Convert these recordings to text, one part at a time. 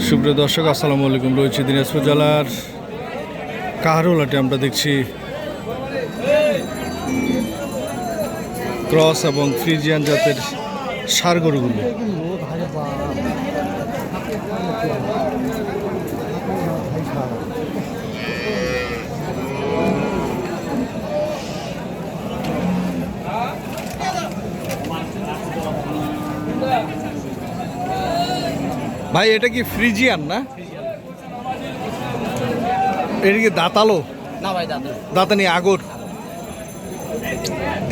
সুপ্রিয় দর্শক, আসসালামু আলাইকুম। রয়েছে দিনাজপুর জেলার কাহারোলাটে। আমরা দেখছি ক্রস এবং ফ্রিজিয়ান জাতের ষাঁড় গরুগুলো। ভাই, এটা কি ফ্রিজিয়ান না? এটা কি দাঁতালো? না ভাই, দাঁতানি আগর।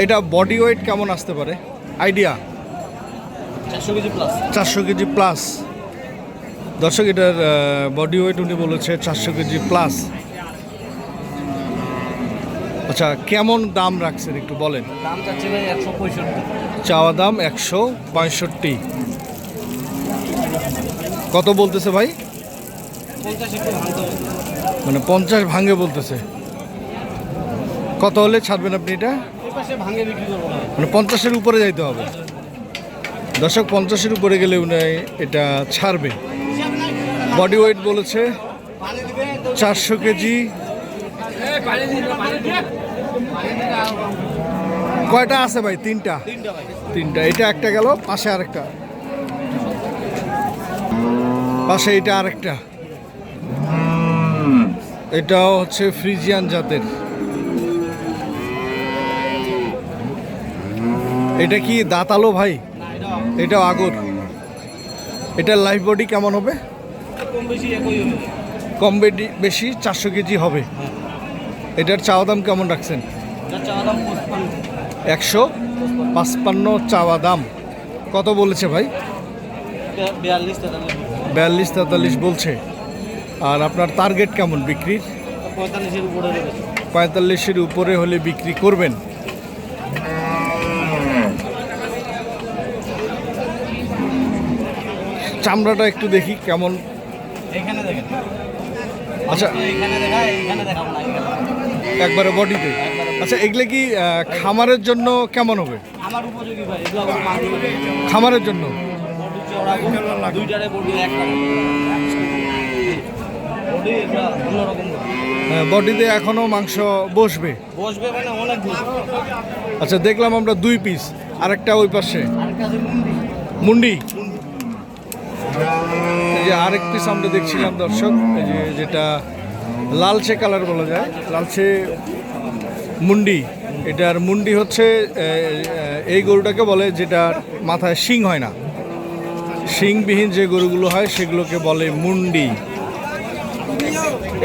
এটা বডি ওয়েট কেমন আসতে পারে idea? 400 KG plus. 400 KG plus. দর্শক, এটার বডি ওয়েট উনি বলেছে 400 কেজি প্লাস। আচ্ছা, কেমন দাম রাখছেন একটু বলেন। দাম চাচ্ছে ভাই 165। চাওয়া দাম 165। কত বলতেছে ভাই? 50 একটু ভাঙতে হবে। মানে 50 ভাঙে বলতেছে। কত হলে ছাড়বেন আপনি এটা? এই পাশে ভাঙে বিক্রি করবো না। মানে 50-এর উপরে যাইতে হবে। দর্শক, 50-এর উপরে গেলে উনি এটা ছাড়বে। বডি ওয়েট বলেছে 400 কেজি। কয়টা আছে ভাই? তিনটা। তিনটা। এটা একটা গেল, পাশে আরেকটা, পাশে এটা আরেকটা। এটাও হচ্ছে ফ্রিজিয়ান জাতের। এটা কি দাঁতালো ভাই? এটাও আগর। এটার লাইফ বডি কেমন হবে? কম বেশি একই হবে। কম বেশি 400 কেজি হবে। এটার চাওয়া দাম কেমন রাখছেন? যার চাওয়া দাম 55। 155 চাওয়া দাম। কত বলেছে ভাই? 42-43 বলছে। আর আপনার টার্গেট কেমন বিক্রির? 45-এর উপরে রয়েছে। 45-এর উপরে হলে বিক্রি করবেন। চামড়াটা একটু দেখি কেমন। এখানে দেখেন। আচ্ছা, এখানে দেখায়, এখানে দেখাবো না, এখানে। একবারে বডিতে। আচ্ছা, এগুলো কি খামারের জন্য কেমন হবে? আমার উপযোগী ভাই, এগুলো আমার মাংস হবে। খামারের জন্য বডি চওড়া, দুইটারে বডি একটা। বডি এটা অন্যরকম বডিতে এখনো মাংস বসবে। বসবে মানে অনেক বসবে। আচ্ছা, দেখলাম আমরা 2 পিস, আরেকটা ওই পাশে আরেকটা আছে মুন্ডি। মুন্ডি। এই যে আরেক পিস আমরা দেখছিলাম দর্শক, এই যে যেটা লালচে কালার বলা যায়, লালচে মুন্ডি। এটার মুন্ডি হচ্ছে এই গরুটাকে বলে যেটার মাথায় শিং হয় না। শিংবিহীন যে গরুগুলো হয় সেগুলোকে বলে মুন্ডি।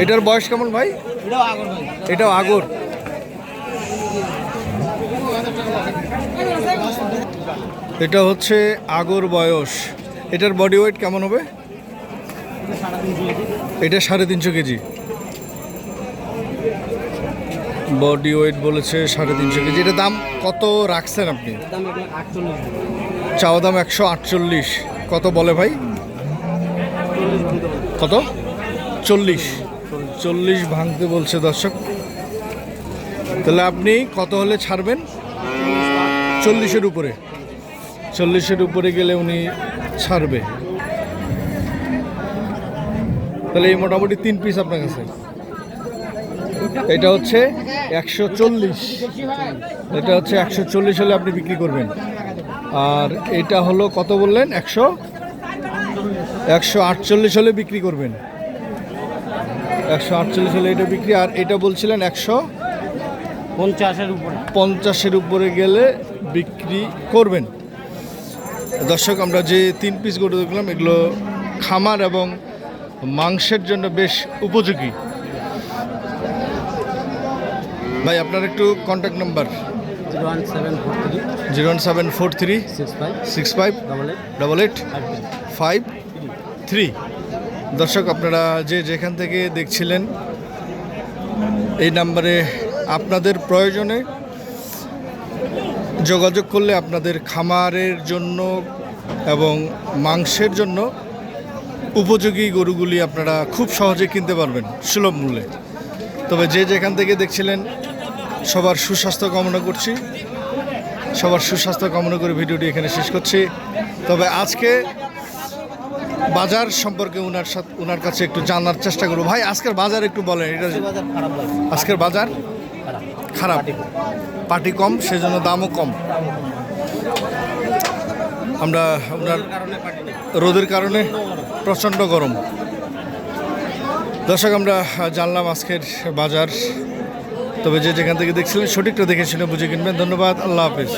এটার বয়স কেমন ভাই? এটাও আগর ভাই। এটাও আগর। এটা হচ্ছে আগর বয়স। এটার বডি ওয়েট কেমন হবে? 350 কেজি। এটা 350 কেজি বডি ওয়েট বলেছে। 350 কেজি। এটার দাম কত রাখছেন আপনি? দাম 148। চাওয়া দাম 148। কত বলে ভাই? কত? 40 ভাঙতে বলছে দর্শক। তাহলে আপনি কত হলে ছাড়বেন? 40-এর উপরে। 40-এর উপরে গেলে উনি ছাড়বে। তাহলে এই মোটামুটি 3 পিস আপনার কাছে। এটা হচ্ছে 140। এটা হচ্ছে 140 হলে আপনি বিক্রি করবেন। আর এটা হলো কত বললেন? 148 হলে বিক্রি করবেন। 148 হলে এটা বিক্রি। আর এটা বলছিলেন 50-এর উপরে। 50-এর উপরে গেলে বিক্রি করবেন। দর্শক, আমরা যে 3 পিস গরু দেখলাম, এগুলো খামার এবং মাংসের জন্য বেশ উপযোগী। ভাই, আপনার একটু কন্ট্যাক্ট নাম্বার। 01743 65 88 দর্শক, আপনারা যে যেখান থেকে দেখছিলেন, এই নাম্বারে আপনাদের প্রয়োজনে যোগাযোগ করলে আপনাদের খামারের জন্য এবং মাংসের জন্য উপযোগী গরুগুলি আপনারা খুব সহজে কিনতে পারবেন সুলভ মূল্যে। তবে যে যেখান থেকে দেখছিলেন, সবার সুস্বাস্থ্য কামনা করছি। সবার সুস্বাস্থ্য কামনা করে ভিডিওটি এখানে শেষ করছি। তবে আজকে বাজার সম্পর্কে ওনার কাছে একটু জানার চেষ্টা করবো। ভাই আজকের বাজার একটু বলেন, এটা বাজার খারাপ লাগে আজকের বাজার খারাপ, পাটি কম, সেজন্য দামও কম। আমরা আপনার কারণে পার্টি রোদের কারণে প্রচণ্ড গরম। দর্শক আমরা জানলাম আজকের বাজার, তবে যে যেখান থেকে দেখছিলেন সঠিকটা দেখে শুনে বুঝে কিনবেন। ধন্যবাদ, আল্লাহ হাফেজ।